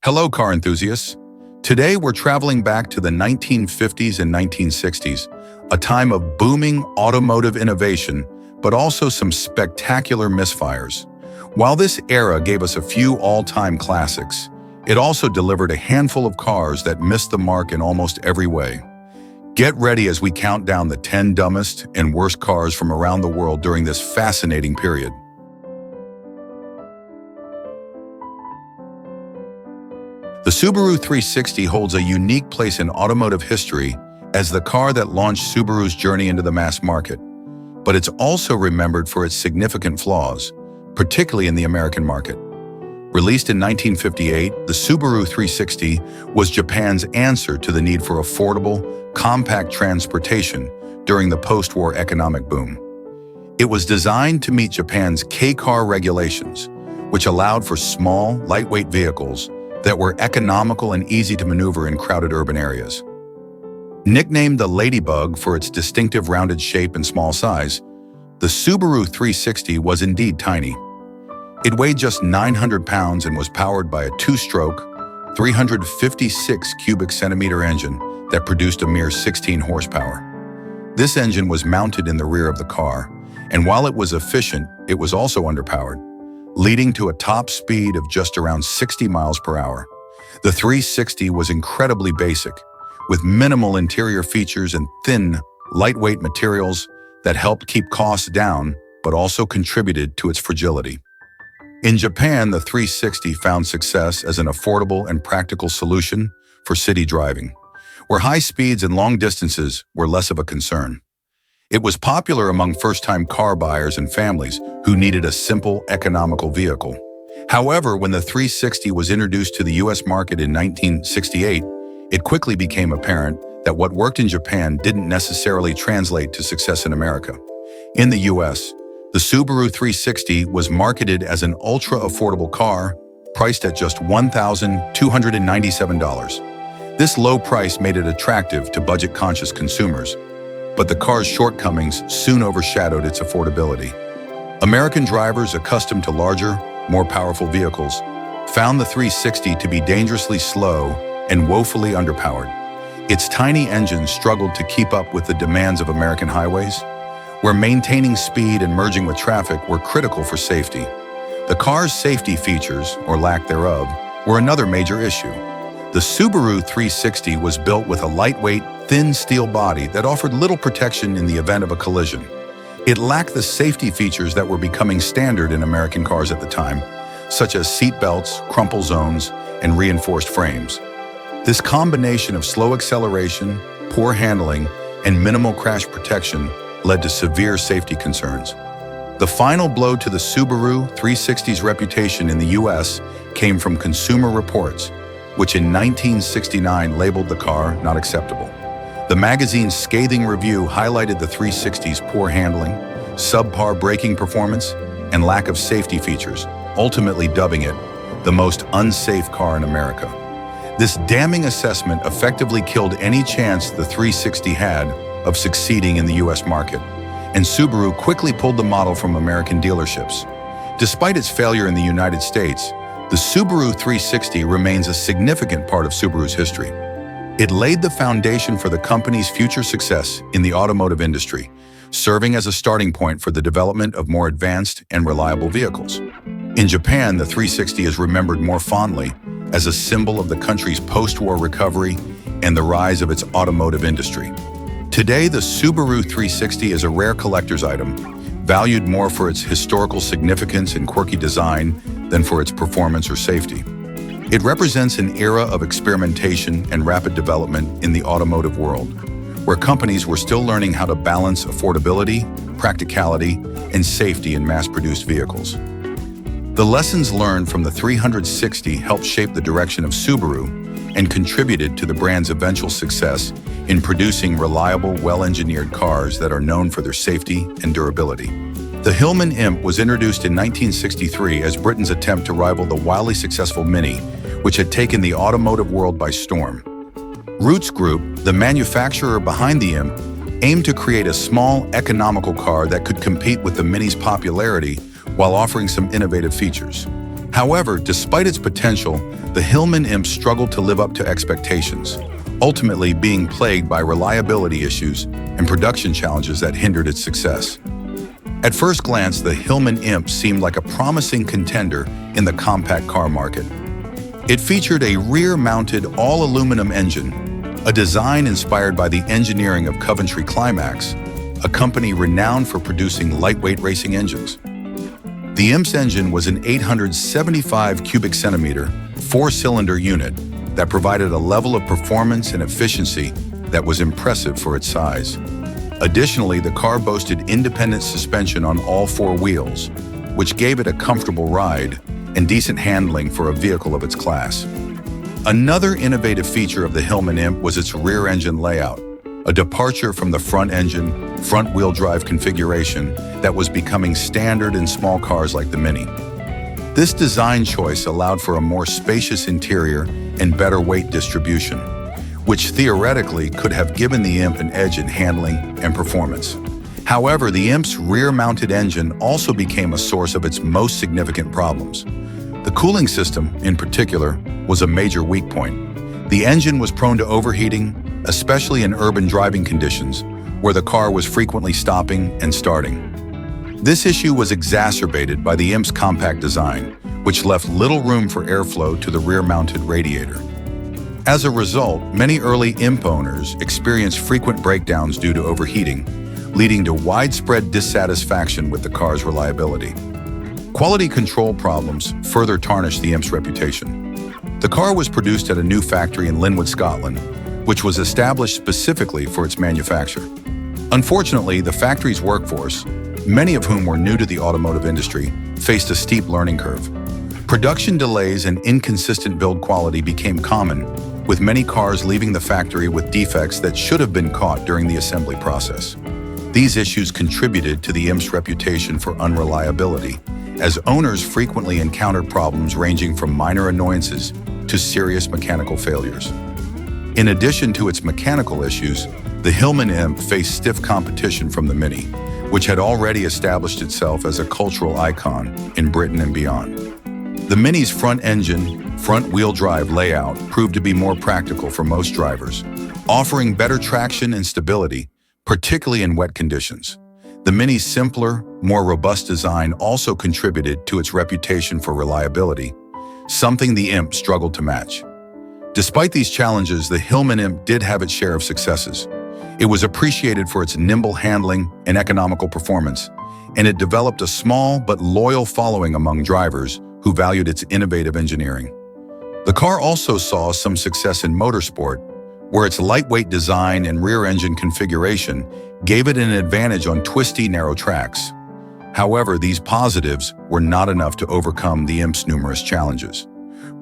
Hello, car enthusiasts. Today, we're traveling back to the 1950s and 1960s, a time of booming automotive innovation, but also some spectacular misfires. While this era gave us a few all-time classics, it also delivered a handful of cars that missed the mark in almost every way. Get ready as we count down the 10 dumbest and worst cars from around the world during this fascinating period. The Subaru 360 holds a unique place in automotive history as the car that launched Subaru's journey into the mass market. But it's also remembered for its significant flaws, particularly in the American market. Released in 1958, the Subaru 360 was Japan's answer to the need for affordable, compact transportation during the post-war economic boom. It was designed to meet Japan's K-car regulations, which allowed for small, lightweight vehicles that were economical and easy to maneuver in crowded urban areas. Nicknamed the Ladybug for its distinctive rounded shape and small size, the Subaru 360 was indeed tiny. It weighed just 900 pounds and was powered by a two-stroke, 356 cubic centimeter engine that produced a mere 16 horsepower. This engine was mounted in the rear of the car, and while it was efficient, it was also underpowered, leading to a top speed of just around 60 miles per hour. The 360 was incredibly basic, with minimal interior features and thin, lightweight materials that helped keep costs down, but also contributed to its fragility. In Japan, the 360 found success as an affordable and practical solution for city driving, where high speeds and long distances were less of a concern. It was popular among first-time car buyers and families who needed a simple, economical vehicle. However, when the 360 was introduced to the US market in 1968, it quickly became apparent that what worked in Japan didn't necessarily translate to success in America. In the US, the Subaru 360 was marketed as an ultra-affordable car, priced at just $1,297. This low price made it attractive to budget-conscious consumers, but the car's shortcomings soon overshadowed its affordability. American drivers accustomed to larger, more powerful vehicles found the 360 to be dangerously slow and woefully underpowered. Its tiny engine struggled to keep up with the demands of American highways, where maintaining speed and merging with traffic were critical for safety. The car's safety features, or lack thereof, were another major issue. The Subaru 360 was built with a lightweight, thin steel body that offered little protection in the event of a collision. It lacked the safety features that were becoming standard in American cars at the time, such as seat belts, crumple zones, and reinforced frames. This combination of slow acceleration, poor handling, and minimal crash protection led to severe safety concerns. The final blow to the Subaru 360's reputation in the US came from Consumer Reports, which in 1969 labeled the car not acceptable. The magazine's scathing review highlighted the 360's poor handling, subpar braking performance, and lack of safety features, ultimately dubbing it the most unsafe car in America. This damning assessment effectively killed any chance the 360 had of succeeding in the US market, and Subaru quickly pulled the model from American dealerships. Despite its failure in the United States, the Subaru 360 remains a significant part of Subaru's history. It laid the foundation for the company's future success in the automotive industry, serving as a starting point for the development of more advanced and reliable vehicles. In Japan, the 360 is remembered more fondly as a symbol of the country's post-war recovery and the rise of its automotive industry. Today, the Subaru 360 is a rare collector's item, valued more for its historical significance and quirky design than for its performance or safety. It represents an era of experimentation and rapid development in the automotive world, where companies were still learning how to balance affordability, practicality, and safety in mass-produced vehicles. The lessons learned from the 360 helped shape the direction of Subaru and contributed to the brand's eventual success in producing reliable, well-engineered cars that are known for their safety and durability. The Hilman Imp was introduced in 1963 as Britain's attempt to rival the wildly successful Mini, which had taken the automotive world by storm. Roots Group, the manufacturer behind the Imp, aimed to create a small, economical car that could compete with the Mini's popularity while offering some innovative features. However, despite its potential, the Hilman Imp struggled to live up to expectations, ultimately being plagued by reliability issues and production challenges that hindered its success. At first glance, the Hilman Imp seemed like a promising contender in the compact car market. It featured a rear-mounted all-aluminum engine, a design inspired by the engineering of Coventry Climax, a company renowned for producing lightweight racing engines. The Imp's engine was an 875 cubic centimeter, four-cylinder unit that provided a level of performance and efficiency that was impressive for its size. Additionally, the car boasted independent suspension on all four wheels, which gave it a comfortable ride and decent handling for a vehicle of its class. Another innovative feature of the Hilman Imp was its rear engine layout, a departure from the front engine, front-wheel drive configuration that was becoming standard in small cars like the Mini. This design choice allowed for a more spacious interior and better weight distribution, which theoretically could have given the Imp an edge in handling and performance. However, the Imp's rear-mounted engine also became a source of its most significant problems. The cooling system, in particular, was a major weak point. The engine was prone to overheating, especially in urban driving conditions, where the car was frequently stopping and starting. This issue was exacerbated by the Imp's compact design, which left little room for airflow to the rear-mounted radiator. As a result, many early Imp owners experienced frequent breakdowns due to overheating, leading to widespread dissatisfaction with the car's reliability. Quality control problems further tarnished the Imp's reputation. The car was produced at a new factory in Linwood, Scotland, which was established specifically for its manufacture. Unfortunately, the factory's workforce, many of whom were new to the automotive industry, faced a steep learning curve. Production delays and inconsistent build quality became common, with many cars leaving the factory with defects that should have been caught during the assembly process. These issues contributed to the Imp's reputation for unreliability, as owners frequently encountered problems ranging from minor annoyances to serious mechanical failures. In addition to its mechanical issues, the Hilman Imp faced stiff competition from the Mini, which had already established itself as a cultural icon in Britain and beyond. The Mini's front engine, front-wheel drive layout proved to be more practical for most drivers, offering better traction and stability, particularly in wet conditions. The Mini's simpler, more robust design also contributed to its reputation for reliability, something the Imp struggled to match. Despite these challenges, the Hilman Imp did have its share of successes. It was appreciated for its nimble handling and economical performance, and it developed a small but loyal following among drivers who valued its innovative engineering. The car also saw some success in motorsport, where its lightweight design and rear-engine configuration gave it an advantage on twisty, narrow tracks. However, these positives were not enough to overcome the Imp's numerous challenges.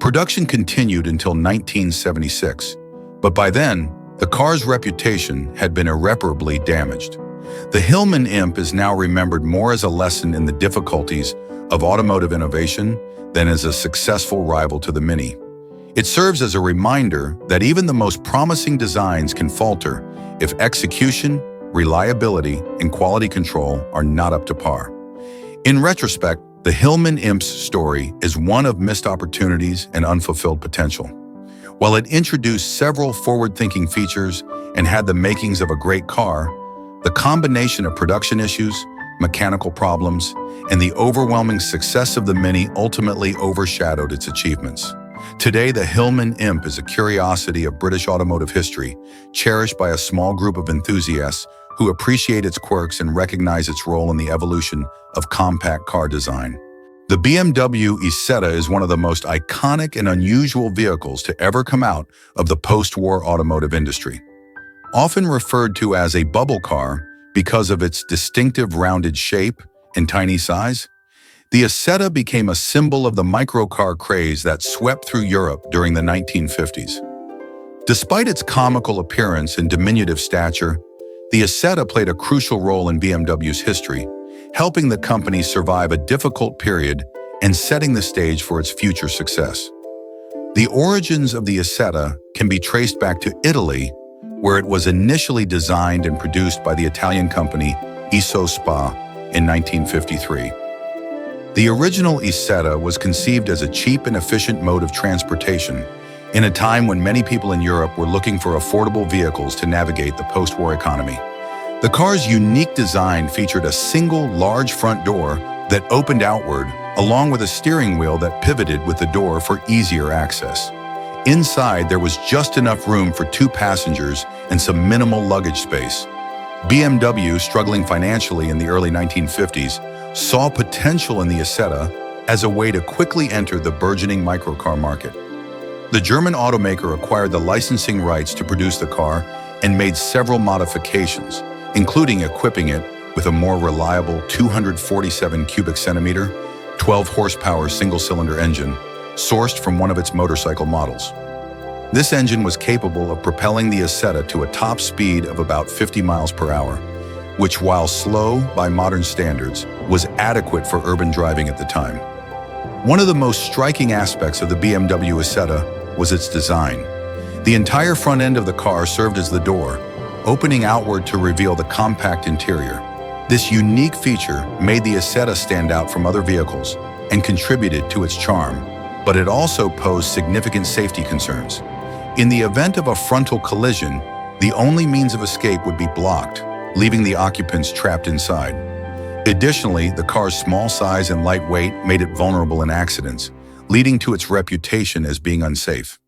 Production continued until 1976, but by then, the car's reputation had been irreparably damaged. The Hilman Imp is now remembered more as a lesson in the difficulties of automotive innovation than as a successful rival to the Mini. It serves as a reminder that even the most promising designs can falter if execution, reliability, and quality control are not up to par. In retrospect, the Hilman Imp's story is one of missed opportunities and unfulfilled potential. While it introduced several forward-thinking features and had the makings of a great car, the combination of production issues, mechanical problems, and the overwhelming success of the Mini ultimately overshadowed its achievements. Today, the Hilman Imp is a curiosity of British automotive history, cherished by a small group of enthusiasts who appreciate its quirks and recognize its role in the evolution of compact car design. The BMW Isetta is one of the most iconic and unusual vehicles to ever come out of the post-war automotive industry. Often referred to as a bubble car because of its distinctive rounded shape and tiny size, the Isetta became a symbol of the microcar craze that swept through Europe during the 1950s. Despite its comical appearance and diminutive stature, the Isetta played a crucial role in BMW's history, helping the company survive a difficult period and setting the stage for its future success. The origins of the Isetta can be traced back to Italy, where it was initially designed and produced by the Italian company Edsel in 1953. The original Isetta was conceived as a cheap and efficient mode of transportation in a time when many people in Europe were looking for affordable vehicles to navigate the post-war economy. The car's unique design featured a single large front door that opened outward, along with a steering wheel that pivoted with the door for easier access. Inside, there was just enough room for 2 passengers and some minimal luggage space. BMW, struggling financially in the early 1950s, saw potential in the Isetta as a way to quickly enter the burgeoning microcar market. The German automaker acquired the licensing rights to produce the car and made several modifications, including equipping it with a more reliable 247 cubic centimeter, 12 horsepower single-cylinder engine, sourced from one of its motorcycle models. This engine was capable of propelling the Isetta to a top speed of about 50 miles per hour, which, while slow by modern standards, was adequate for urban driving at the time. One of the most striking aspects of the BMW Isetta was its design. The entire front end of the car served as the door, opening outward to reveal the compact interior. This unique feature made the Isetta stand out from other vehicles and contributed to its charm, but it also posed significant safety concerns. In the event of a frontal collision, the only means of escape would be blocked, leaving the occupants trapped inside. Additionally, the car's small size and light weight made it vulnerable in accidents, leading to its reputation as being unsafe.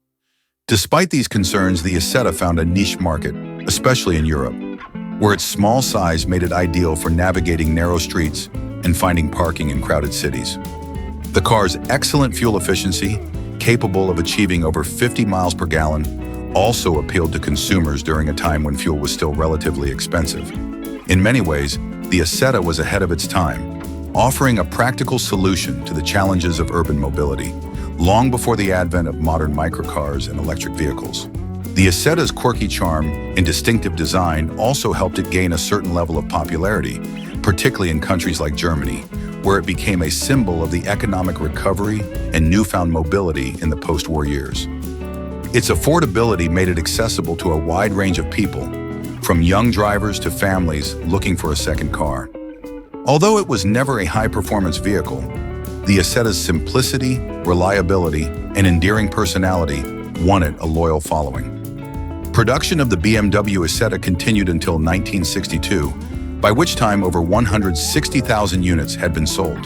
Despite these concerns, the Isetta found a niche market, especially in Europe, where its small size made it ideal for navigating narrow streets and finding parking in crowded cities. The car's excellent fuel efficiency, capable of achieving over 50 miles per gallon, also appealed to consumers during a time when fuel was still relatively expensive. In many ways, the Isetta was ahead of its time, offering a practical solution to the challenges of urban mobility, long before the advent of modern microcars and electric vehicles. The Isetta's quirky charm and distinctive design also helped it gain a certain level of popularity, particularly in countries like Germany, where it became a symbol of the economic recovery and newfound mobility in the post-war years. Its affordability made it accessible to a wide range of people, from young drivers to families looking for a second car. Although it was never a high-performance vehicle, the Isetta's simplicity, reliability, and endearing personality won it a loyal following. Production of the BMW Isetta continued until 1962, by which time over 160,000 units had been sold.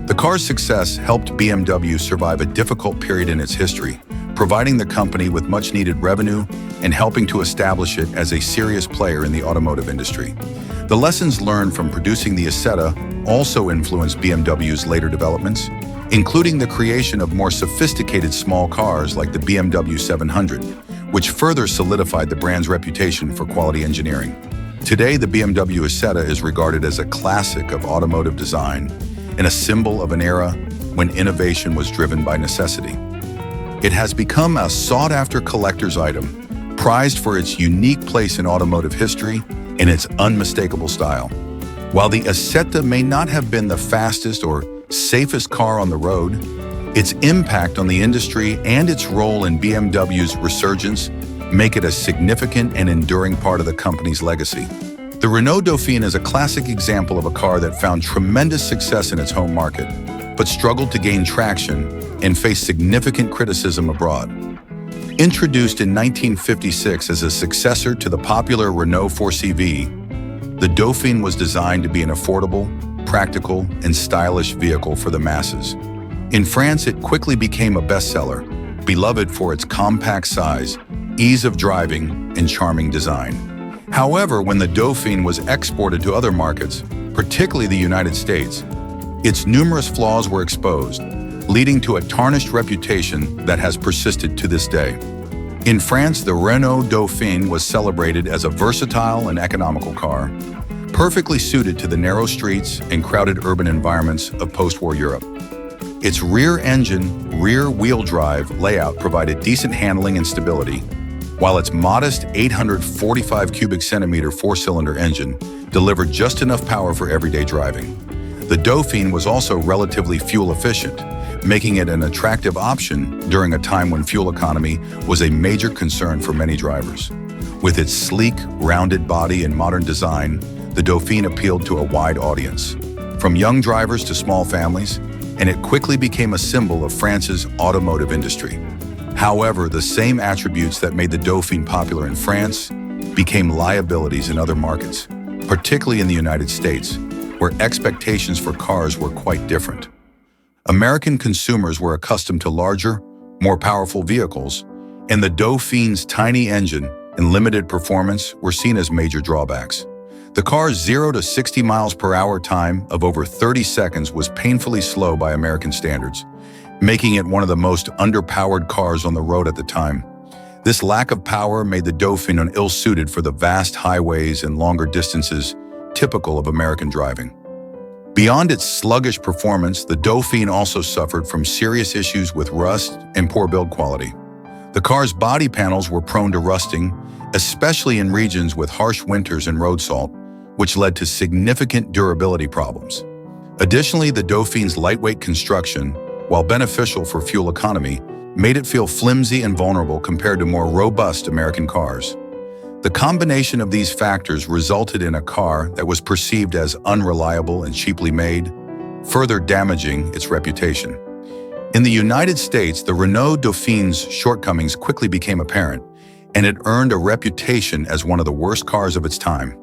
The car's success helped BMW survive a difficult period in its history, providing the company with much-needed revenue and helping to establish it as a serious player in the automotive industry. The lessons learned from producing the Isetta also influenced BMW's later developments, including the creation of more sophisticated small cars like the BMW 700, which further solidified the brand's reputation for quality engineering. Today, the BMW Isetta is regarded as a classic of automotive design and a symbol of an era when innovation was driven by necessity. It has become a sought-after collector's item, prized for its unique place in automotive history and its unmistakable style. While the Isetta may not have been the fastest or safest car on the road, its impact on the industry and its role in BMW's resurgence make it a significant and enduring part of the company's legacy. The Renault Doofen is a classic example of a car that found tremendous success in its home market, but struggled to gain traction and faced significant criticism abroad. Introduced in 1956 as a successor to the popular Renault 4CV, the Doofen was designed to be an affordable, practical, and stylish vehicle for the masses. In France, it quickly became a bestseller, beloved for its compact size, ease of driving, and charming design. However, when the Doofen was exported to other markets, particularly the United States, its numerous flaws were exposed, leading to a tarnished reputation that has persisted to this day. In France, the Renault Doofen was celebrated as a versatile and economical car, perfectly suited to the narrow streets and crowded urban environments of post-war Europe. Its rear-engine, rear-wheel drive layout provided decent handling and stability, while its modest 845 cubic centimeter four-cylinder engine delivered just enough power for everyday driving. The Doofen was also relatively fuel efficient, making it an attractive option during a time when fuel economy was a major concern for many drivers. With its sleek, rounded body and modern design, the Doofen appealed to a wide audience. from young drivers to small families, and it quickly became a symbol of France's automotive industry. However, the same attributes that made the Doofen popular in France became liabilities in other markets, particularly in the United States, where expectations for cars were quite different. American consumers were accustomed to larger, more powerful vehicles, and the Doofen's tiny engine and limited performance were seen as major drawbacks. The car's 0 to 60 miles per hour time of over 30 seconds was painfully slow by American standards, making it one of the most underpowered cars on the road at the time. This lack of power made the Doofen ill-suited for the vast highways and longer distances typical of American driving. Beyond its sluggish performance, the Doofen also suffered from serious issues with rust and poor build quality. The car's body panels were prone to rusting, especially in regions with harsh winters and road salt, which led to significant durability problems. Additionally, the Doofen's lightweight construction, while beneficial for fuel economy, made it feel flimsy and vulnerable compared to more robust American cars. The combination of these factors resulted in a car that was perceived as unreliable and cheaply made, further damaging its reputation. In the United States, the Renault Doofen's shortcomings quickly became apparent, and it earned a reputation as one of the worst cars of its time.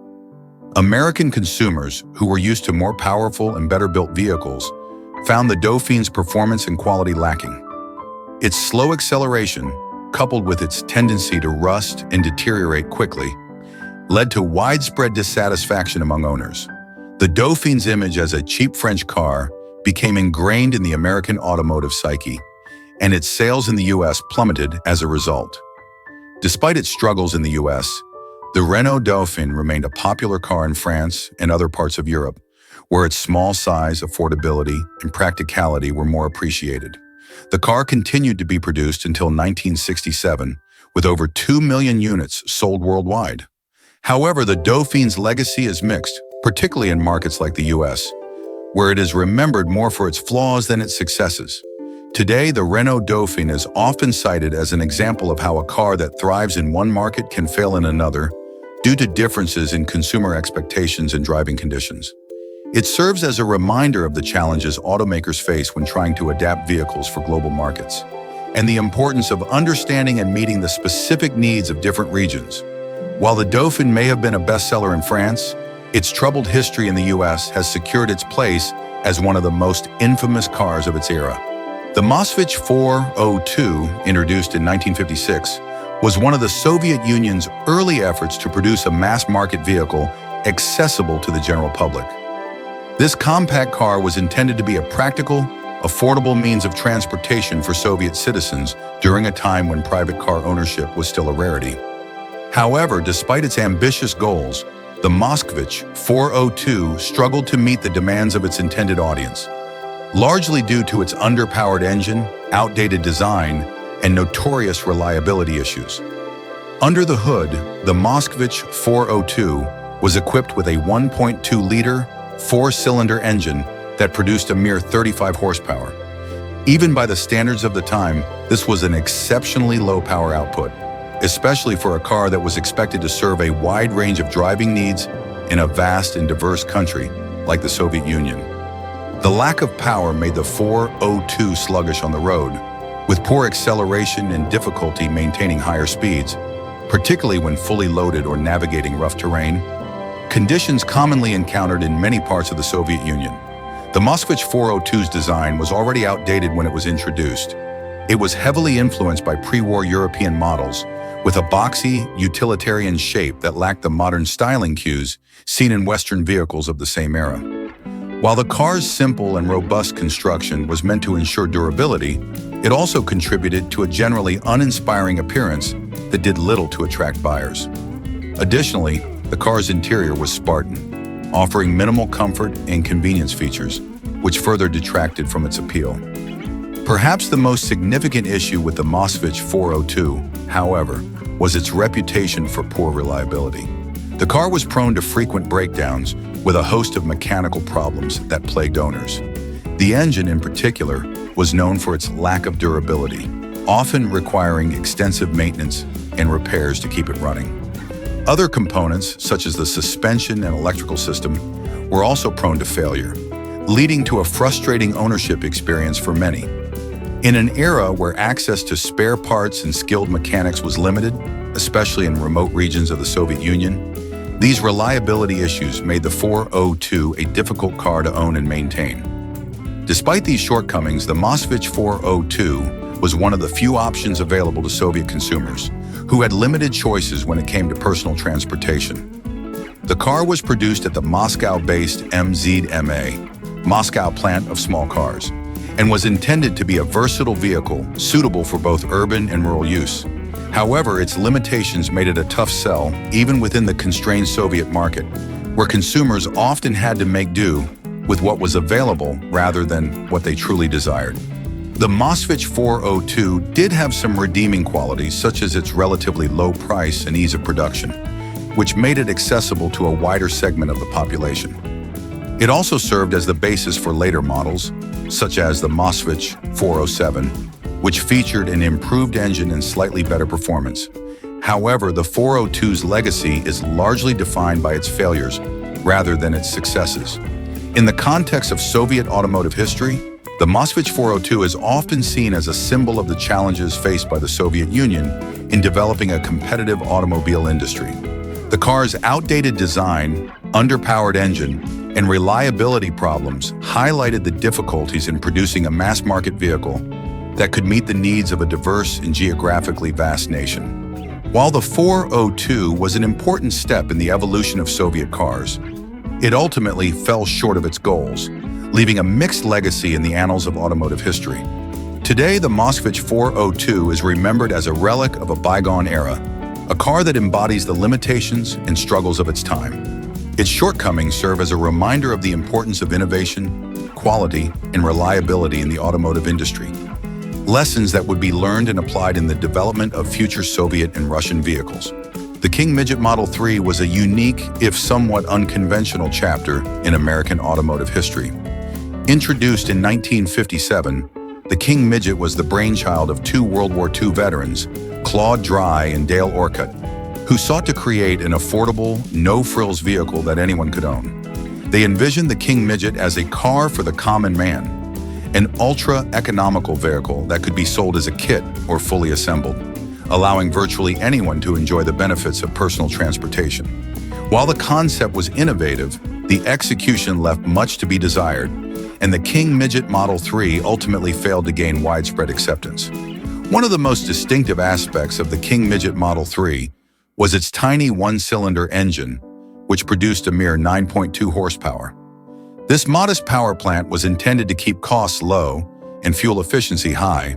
American consumers, who were used to more powerful and better-built vehicles, found the Doofen's performance and quality lacking. Its slow acceleration, coupled with its tendency to rust and deteriorate quickly, led to widespread dissatisfaction among owners. The Doofen's image as a cheap French car became ingrained in the American automotive psyche, and its sales in the U.S. plummeted as a result. Despite its struggles in the U.S., the Renault Doofen remained a popular car in France and other parts of Europe, where its small size, affordability, and practicality were more appreciated. The car continued to be produced until 1967, with over 2 million units sold worldwide. However, the Doofen's legacy is mixed, particularly in markets like the U.S., where it is remembered more for its flaws than its successes. Today, the Renault Doofen is often cited as an example of how a car that thrives in one market can fail in another due to differences in consumer expectations and driving conditions. It serves as a reminder of the challenges automakers face when trying to adapt vehicles for global markets, and the importance of understanding and meeting the specific needs of different regions. While the Doofen may have been a bestseller in France, its troubled history in the U.S. has secured its place as one of the most infamous cars of its era. The Moskvich 402, introduced in 1956, was one of the Soviet Union's early efforts to produce a mass-market vehicle accessible to the general public. This compact car was intended to be a practical, affordable means of transportation for Soviet citizens during a time when private car ownership was still a rarity. However, despite its ambitious goals, the Moskvich 402 struggled to meet the demands of its intended audience, largely due to its underpowered engine, outdated design, and notorious reliability issues. Under the hood, the Moskvich 402 was equipped with a 1.2-liter, four-cylinder engine that produced a mere 35 horsepower. Even by the standards of the time, this was an exceptionally low power output, especially for a car that was expected to serve a wide range of driving needs in a vast and diverse country like the Soviet Union. The lack of power made the 402 sluggish on the road, with poor acceleration and difficulty maintaining higher speeds, particularly when fully loaded or navigating rough terrain, conditions commonly encountered in many parts of the Soviet Union. The Moskvich 402's design was already outdated when it was introduced. It was heavily influenced by pre-war European models, with a boxy, utilitarian shape that lacked the modern styling cues seen in Western vehicles of the same era. While the car's simple and robust construction was meant to ensure durability, it also contributed to a generally uninspiring appearance that did little to attract buyers. Additionally, the car's interior was Spartan, offering minimal comfort and convenience features, which further detracted from its appeal. Perhaps the most significant issue with the Moskvich 402, however, was its reputation for poor reliability. The car was prone to frequent breakdowns, with a host of mechanical problems that plagued owners. The engine, in particular, was known for its lack of durability, often requiring extensive maintenance and repairs to keep it running. Other components, such as the suspension and electrical system, were also prone to failure, leading to a frustrating ownership experience for many. In an era where access to spare parts and skilled mechanics was limited, especially in remote regions of the Soviet Union, these reliability issues made the 402 a difficult car to own and maintain. Despite these shortcomings, the Moskvich 402 was one of the few options available to Soviet consumers, who had limited choices when it came to personal transportation. The car was produced at the Moscow-based MZMA, Moscow plant of small cars, and was intended to be a versatile vehicle suitable for both urban and rural use. However, its limitations made it a tough sell, even within the constrained Soviet market, where consumers often had to make do with what was available rather than what they truly desired. The Moskvich 402 did have some redeeming qualities, such as its relatively low price and ease of production, which made it accessible to a wider segment of the population. It also served as the basis for later models, such as the Moskvich 407, which featured an improved engine and slightly better performance. However, the 402's legacy is largely defined by its failures rather than its successes. In the context of Soviet automotive history, the Moskvich 402 is often seen as a symbol of the challenges faced by the Soviet Union in developing a competitive automobile industry. The car's outdated design, underpowered engine, and reliability problems highlighted the difficulties in producing a mass-market vehicle that could meet the needs of a diverse and geographically vast nation. While the 402 was an important step in the evolution of Soviet cars, it ultimately fell short of its goals, leaving a mixed legacy in the annals of automotive history. Today, the Moskvich 402 is remembered as a relic of a bygone era, a car that embodies the limitations and struggles of its time. Its shortcomings serve as a reminder of the importance of innovation, quality, and reliability in the automotive industry, lessons that would be learned and applied in the development of future Soviet and Russian vehicles. The King Midget Model 3 was a unique, if somewhat unconventional chapter in American automotive history. Introduced in 1957, the King Midget was the brainchild of two World War II veterans, Claude Dry and Dale Orcutt, who sought to create an affordable, no-frills vehicle that anyone could own. They envisioned the King Midget as a car for the common man, an ultra-economical vehicle that could be sold as a kit or fully assembled, allowing virtually anyone to enjoy the benefits of personal transportation. While the concept was innovative, the execution left much to be desired, and the King Midget Model 3 ultimately failed to gain widespread acceptance. One of the most distinctive aspects of the King Midget Model 3 was its tiny one-cylinder engine, which produced a mere 9.2 horsepower. This modest power plant was intended to keep costs low and fuel efficiency high,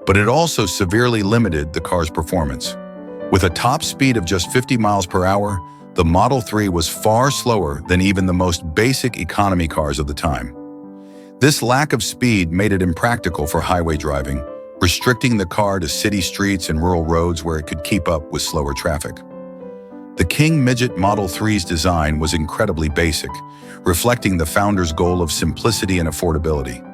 but it also severely limited the car's performance. With a top speed of just 50 miles per hour, the Model 3 was far slower than even the most basic economy cars of the time. This lack of speed made it impractical for highway driving, restricting the car to city streets and rural roads where it could keep up with slower traffic. The King Midget Model 3's design was incredibly basic, reflecting the founder's goal of simplicity and affordability.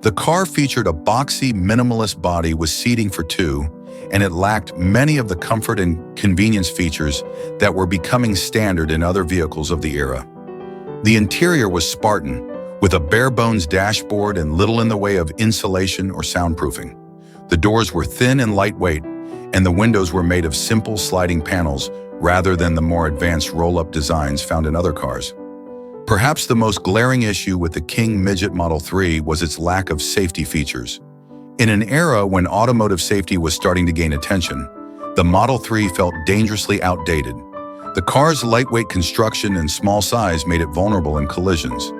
The car featured a boxy, minimalist body with seating for two, and it lacked many of the comfort and convenience features that were becoming standard in other vehicles of the era. The interior was Spartan, with a bare-bones dashboard and little in the way of insulation or soundproofing. The doors were thin and lightweight, and the windows were made of simple sliding panels rather than the more advanced roll-up designs found in other cars. Perhaps the most glaring issue with the King Midget Model 3 was its lack of safety features. In an era when automotive safety was starting to gain attention, the Model 3 felt dangerously outdated. The car's lightweight construction and small size made it vulnerable in collisions,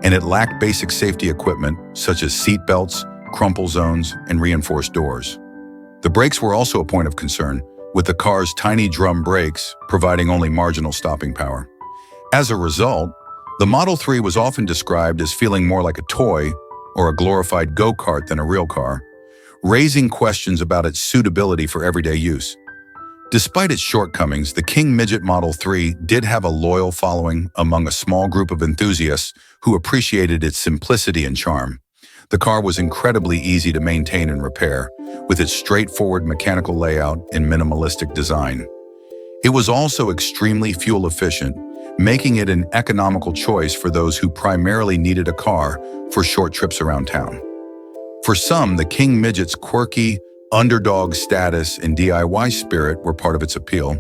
and it lacked basic safety equipment such as seat belts, crumple zones, and reinforced doors. The brakes were also a point of concern, with the car's tiny drum brakes providing only marginal stopping power. As a result, the Model 3 was often described as feeling more like a toy or a glorified go-kart than a real car, raising questions about its suitability for everyday use. Despite its shortcomings, the King Midget Model 3 did have a loyal following among a small group of enthusiasts who appreciated its simplicity and charm. The car was incredibly easy to maintain and repair, with its straightforward mechanical layout and minimalistic design. It was also extremely fuel efficient, making it an economical choice for those who primarily needed a car for short trips around town. For some, the King Midget's quirky, underdog status and DIY spirit were part of its appeal,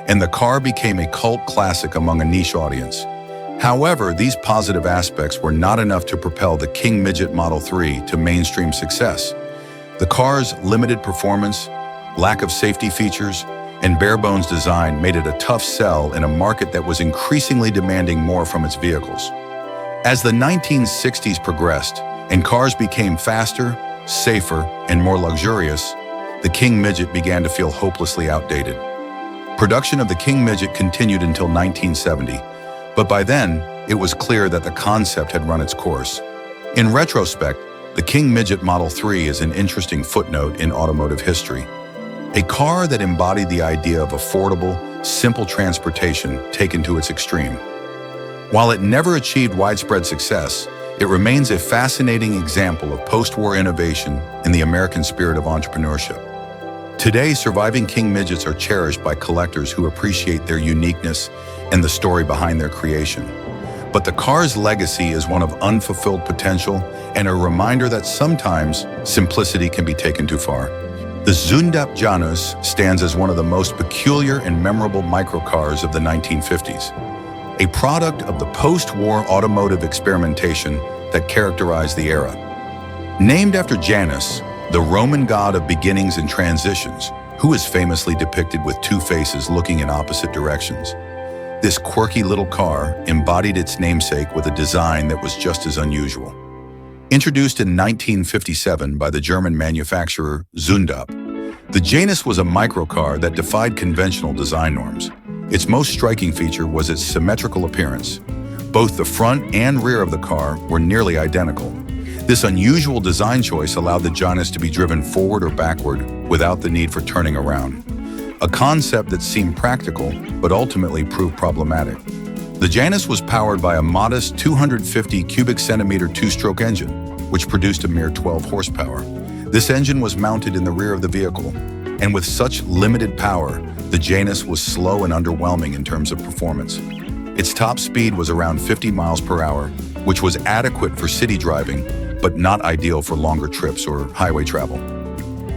and the car became a cult classic among a niche audience. However, these positive aspects were not enough to propel the King Midget Model 3 to mainstream success. The car's limited performance, lack of safety features, and bare-bones design made it a tough sell in a market that was increasingly demanding more from its vehicles. As the 1960s progressed and cars became faster, safer, and more luxurious, the King Midget began to feel hopelessly outdated. Production of the King Midget continued until 1970, but by then, it was clear that the concept had run its course. In retrospect, the King Midget Model 3 is an interesting footnote in automotive history. A car that embodied the idea of affordable, simple transportation taken to its extreme. While it never achieved widespread success, it remains a fascinating example of post-war innovation and the American spirit of entrepreneurship. Today, surviving King Midgets are cherished by collectors who appreciate their uniqueness and the story behind their creation. But the car's legacy is one of unfulfilled potential and a reminder that sometimes simplicity can be taken too far. The Zap Janos stands as one of the most peculiar and memorable microcars of the 1950s, a product of the post-war automotive experimentation that characterized the era. Named after Janus, the Roman god of beginnings and transitions, who is famously depicted with two faces looking in opposite directions, this quirky little car embodied its namesake with a design that was just as unusual. Introduced in 1957 by the German manufacturer Zundap, the Janus was a microcar that defied conventional design norms. Its most striking feature was its symmetrical appearance. Both the front and rear of the car were nearly identical. This unusual design choice allowed the Janus to be driven forward or backward without the need for turning around, a concept that seemed practical but ultimately proved problematic. The Janus was powered by a modest 250 cubic centimeter two-stroke engine, which produced a mere 12 horsepower. This engine was mounted in the rear of the vehicle, and with such limited power, the Janus was slow and underwhelming in terms of performance. Its top speed was around 50 miles per hour, which was adequate for city driving, but not ideal for longer trips or highway travel.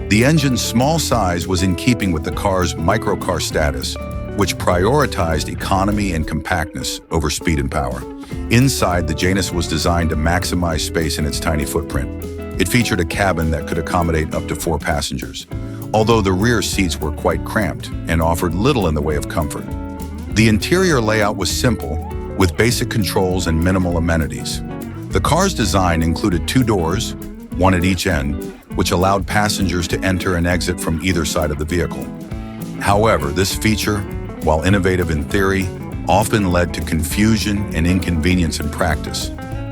The engine's small size was in keeping with the car's microcar status, which prioritized economy and compactness over speed and power. Inside, the Janus was designed to maximize space in its tiny footprint. It featured a cabin that could accommodate up to 4 passengers, although the rear seats were quite cramped and offered little in the way of comfort. The interior layout was simple, with basic controls and minimal amenities. The car's design included 2 doors, one at each end, which allowed passengers to enter and exit from either side of the vehicle. However, this feature, while innovative in theory, often led to confusion and inconvenience in practice,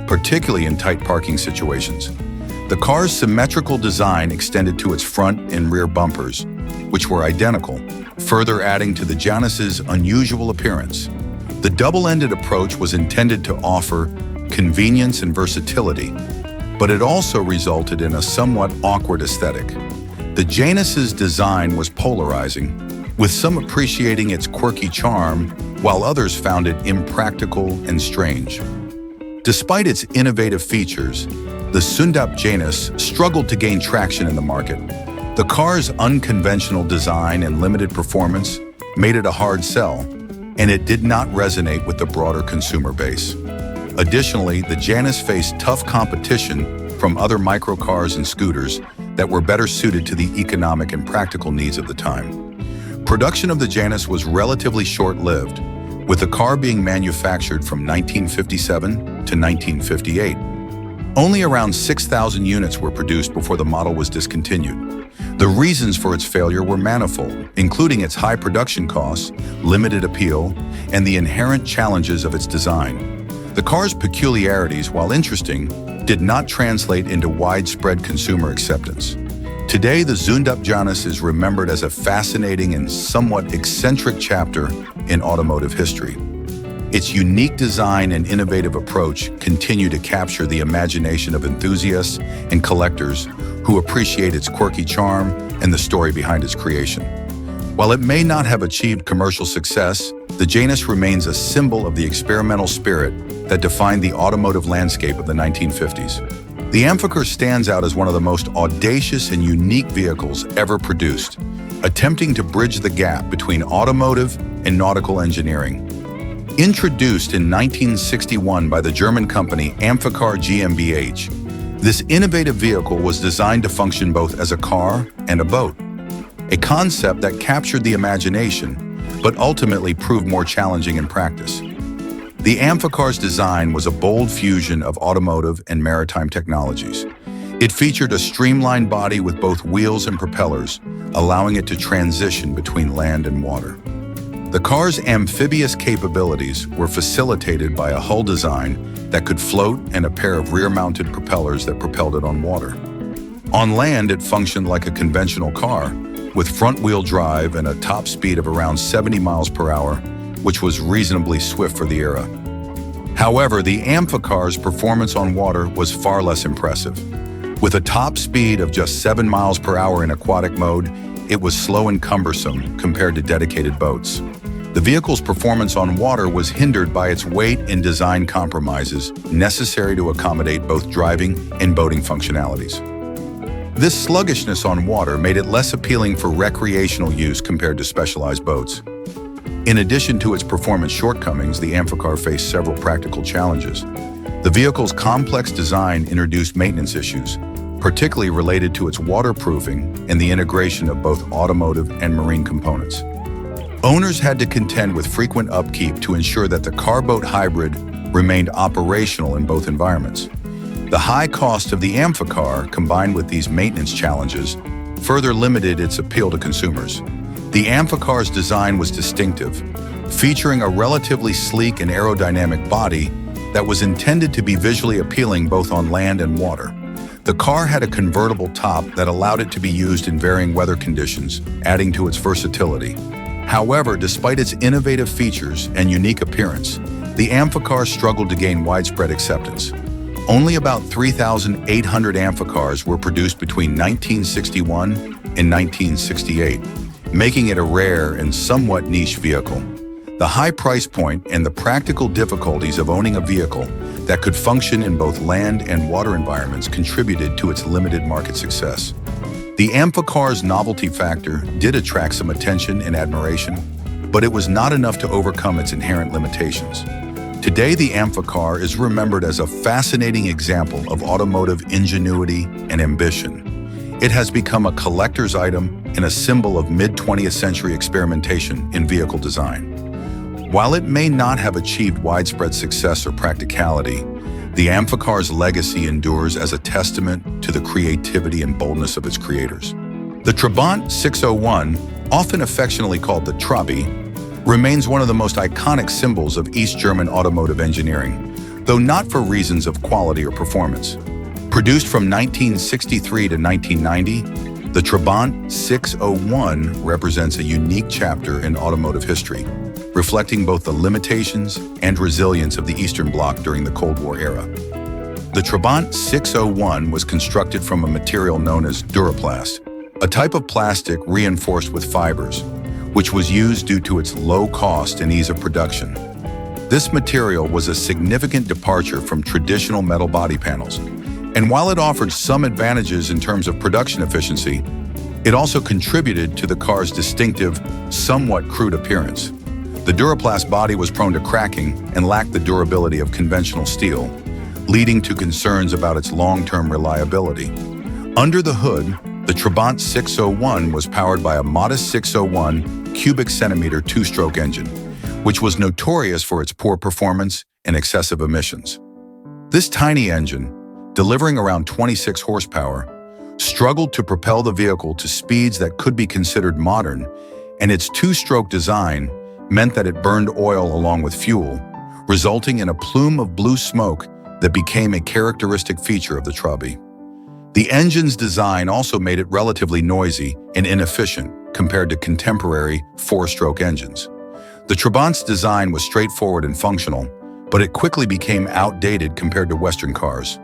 particularly in tight parking situations. The car's symmetrical design extended to its front and rear bumpers, which were identical, further adding to the Janus's unusual appearance. The double-ended approach was intended to offer convenience and versatility, but it also resulted in a somewhat awkward aesthetic. The Janus's design was polarizing, with some appreciating its quirky charm, while others found it impractical and strange. Despite its innovative features, the Zap Janos struggled to gain traction in the market. The car's unconventional design and limited performance made it a hard sell, and it did not resonate with the broader consumer base. Additionally, the Janus faced tough competition from other microcars and scooters that were better suited to the economic and practical needs of the time. Production of the Janus was relatively short-lived, with the car being manufactured from 1957 to 1958. Only around 6,000 units were produced before the model was discontinued. The reasons for its failure were manifold, including its high production costs, limited appeal, and the inherent challenges of its design. The car's peculiarities, while interesting, did not translate into widespread consumer acceptance. Today, the Zap Janos is remembered as a fascinating and somewhat eccentric chapter in automotive history. Its unique design and innovative approach continue to capture the imagination of enthusiasts and collectors who appreciate its quirky charm and the story behind its creation. While it may not have achieved commercial success, the Janus remains a symbol of the experimental spirit that defined the automotive landscape of the 1950s. The Amphicar stands out as one of the most audacious and unique vehicles ever produced, attempting to bridge the gap between automotive and nautical engineering. Introduced in 1961 by the German company Amphicar GmbH, this innovative vehicle was designed to function both as a car and a boat, a concept that captured the imagination, but ultimately proved more challenging in practice. The Amphicar's design was a bold fusion of automotive and maritime technologies. It featured a streamlined body with both wheels and propellers, allowing it to transition between land and water. The car's amphibious capabilities were facilitated by a hull design that could float and a pair of rear-mounted propellers that propelled it on water. On land, it functioned like a conventional car, with front-wheel drive and a top speed of around 70 miles per hour, which was reasonably swift for the era. However, the Amphicar's performance on water was far less impressive. With a top speed of just 7 miles per hour in aquatic mode, it was slow and cumbersome compared to dedicated boats. The vehicle's performance on water was hindered by its weight and design compromises necessary to accommodate both driving and boating functionalities. This sluggishness on water made it less appealing for recreational use compared to specialized boats. In addition to its performance shortcomings, the Amphicar faced several practical challenges. The vehicle's complex design introduced maintenance issues, particularly related to its waterproofing and the integration of both automotive and marine components. Owners had to contend with frequent upkeep to ensure that the car-boat hybrid remained operational in both environments. The high cost of the Amphicar, combined with these maintenance challenges, further limited its appeal to consumers. The Amphicar's design was distinctive, featuring a relatively sleek and aerodynamic body that was intended to be visually appealing both on land and water. The car had a convertible top that allowed it to be used in varying weather conditions, adding to its versatility. However, despite its innovative features and unique appearance, the Amphicar struggled to gain widespread acceptance. Only about 3,800 Amphicars were produced between 1961 and 1968, making it a rare and somewhat niche vehicle. The high price point and the practical difficulties of owning a vehicle that could function in both land and water environments contributed to its limited market success. The Amphicar's novelty factor did attract some attention and admiration, but it was not enough to overcome its inherent limitations. Today, the Amphicar is remembered as a fascinating example of automotive ingenuity and ambition. It has become a collector's item and a symbol of mid-20th century experimentation in vehicle design. While it may not have achieved widespread success or practicality, the Amphicar's legacy endures as a testament to the creativity and boldness of its creators. The Trabant 601, often affectionately called the Trabi, remains one of the most iconic symbols of East German automotive engineering, though not for reasons of quality or performance. Produced from 1963 to 1990, the Trabant 601 represents a unique chapter in automotive history, reflecting both the limitations and resilience of the Eastern Bloc during the Cold War era. The Trabant 601 was constructed from a material known as Duraplast, a type of plastic reinforced with fibers, which was used due to its low cost and ease of production. This material was a significant departure from traditional metal body panels, and while it offered some advantages in terms of production efficiency, it also contributed to the car's distinctive, somewhat crude appearance. The Duraplast body was prone to cracking and lacked the durability of conventional steel, leading to concerns about its long-term reliability. Under the hood, the Trabant 601 was powered by a modest 601 cubic centimeter two-stroke engine, which was notorious for its poor performance and excessive emissions. This tiny engine, delivering around 26 horsepower, struggled to propel the vehicle to speeds that could be considered modern, and its two-stroke design meant that it burned oil along with fuel, resulting in a plume of blue smoke that became a characteristic feature of the Trabi. The engine's design also made it relatively noisy and inefficient compared to contemporary four-stroke engines. The Trabant's design was straightforward and functional, but it quickly became outdated compared to Western cars.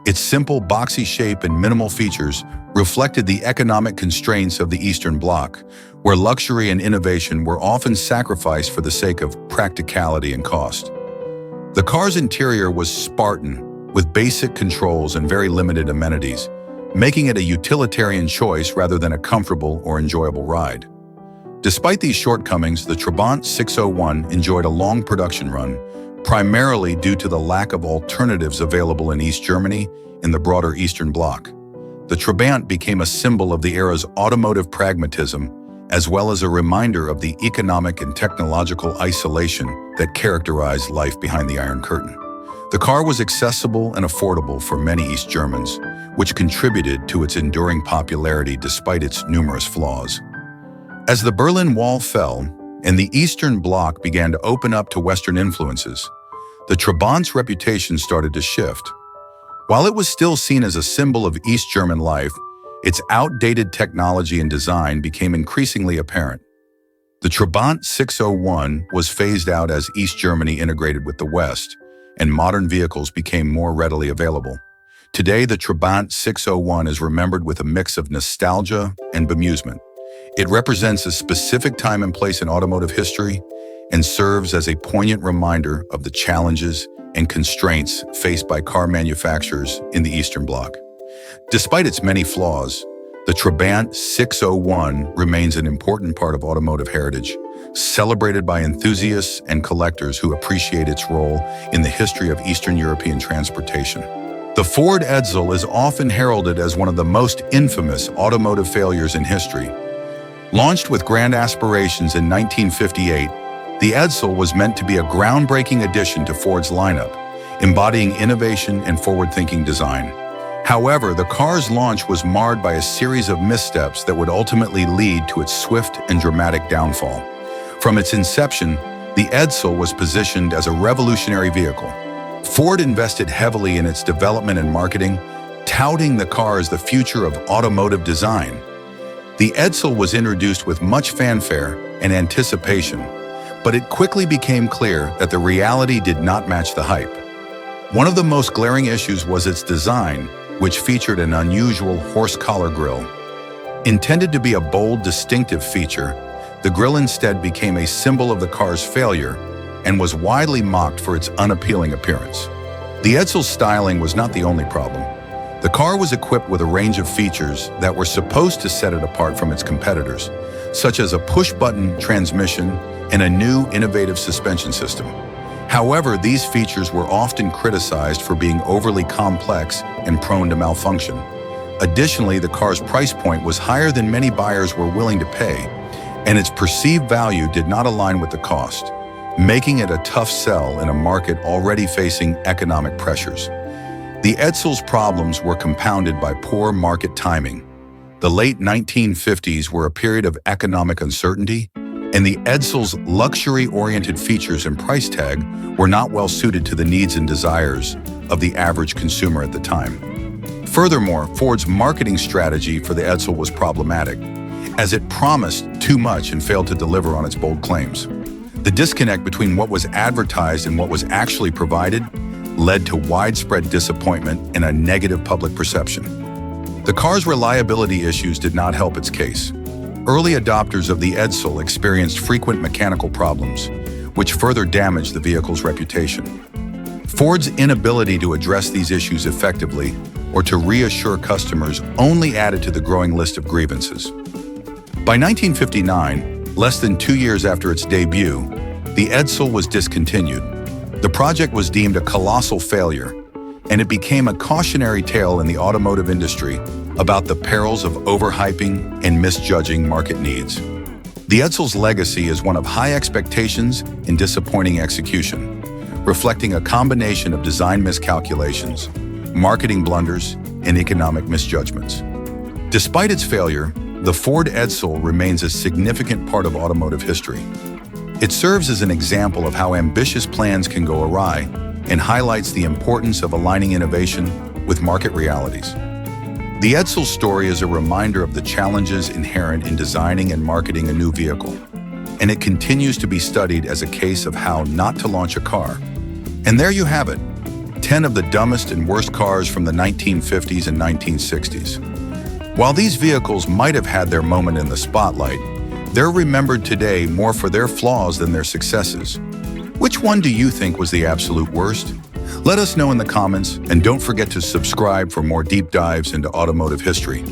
Its simple, boxy shape and minimal features reflected the economic constraints of the Eastern Bloc, where luxury and innovation were often sacrificed for the sake of practicality and cost. The car's interior was Spartan, with basic controls and very limited amenities, making it a utilitarian choice rather than a comfortable or enjoyable ride. Despite these shortcomings, the Trabant 601 enjoyed a long production run, primarily due to the lack of alternatives available in East Germany and the broader Eastern Bloc. The Trabant became a symbol of the era's automotive pragmatism, as well as a reminder of the economic and technological isolation that characterized life behind the Iron Curtain. The car was accessible and affordable for many East Germans, which contributed to its enduring popularity despite its numerous flaws. As the Berlin Wall fell and the Eastern Bloc began to open up to Western influences, the Trabant's reputation started to shift. While it was still seen as a symbol of East German life, its outdated technology and design became increasingly apparent. The Trabant 601 was phased out as East Germany integrated with the West, and modern vehicles became more readily available. Today, the Trabant 601 is remembered with a mix of nostalgia and bemusement. It represents a specific time and place in automotive history and serves as a poignant reminder of the challenges and constraints faced by car manufacturers in the Eastern Bloc. Despite its many flaws, the Trabant 601 remains an important part of automotive heritage, celebrated by enthusiasts and collectors who appreciate its role in the history of Eastern European transportation. The Ford Edsel is often heralded as one of the most infamous automotive failures in history. Launched with grand aspirations in 1958, the Edsel was meant to be a groundbreaking addition to Ford's lineup, embodying innovation and forward-thinking design. However, the car's launch was marred by a series of missteps that would ultimately lead to its swift and dramatic downfall. From its inception, the Edsel was positioned as a revolutionary vehicle. Ford invested heavily in its development and marketing, touting the car as the future of automotive design. The Edsel was introduced with much fanfare and anticipation, but it quickly became clear that the reality did not match the hype. One of the most glaring issues was its design, which featured an unusual horse collar grille. Intended to be a bold, distinctive feature, the grille instead became a symbol of the car's failure and was widely mocked for its unappealing appearance. The Edsel's styling was not the only problem. The car was equipped with a range of features that were supposed to set it apart from its competitors, such as a push-button transmission and a new innovative suspension system. However, these features were often criticized for being overly complex and prone to malfunction. Additionally, the car's price point was higher than many buyers were willing to pay, and its perceived value did not align with the cost, making it a tough sell in a market already facing economic pressures. The Edsel's problems were compounded by poor market timing. The late 1950s were a period of economic uncertainty, and the Edsel's luxury-oriented features and price tag were not well suited to the needs and desires of the average consumer at the time. Furthermore, Ford's marketing strategy for the Edsel was problematic, as it promised too much and failed to deliver on its bold claims. The disconnect between what was advertised and what was actually provided led to widespread disappointment and a negative public perception. The car's reliability issues did not help its case. Early adopters of the Edsel experienced frequent mechanical problems, which further damaged the vehicle's reputation. Ford's inability to address these issues effectively or to reassure customers only added to the growing list of grievances. By 1959, less than 2 years after its debut, the Edsel was discontinued. The project was deemed a colossal failure, and it became a cautionary tale in the automotive industry about the perils of overhyping and misjudging market needs. The Edsel's legacy is one of high expectations and disappointing execution, reflecting a combination of design miscalculations, marketing blunders, and economic misjudgments. Despite its failure, the Ford Edsel remains a significant part of automotive history. It serves as an example of how ambitious plans can go awry and highlights the importance of aligning innovation with market realities. The Edsel story is a reminder of the challenges inherent in designing and marketing a new vehicle, and it continues to be studied as a case of how not to launch a car. And there you have it, 10 of the dumbest and worst cars from the 1950s and 1960s. While these vehicles might have had their moment in the spotlight, they're remembered today more for their flaws than their successes. Which one do you think was the absolute worst? Let us know in the comments, and don't forget to subscribe for more deep dives into automotive history.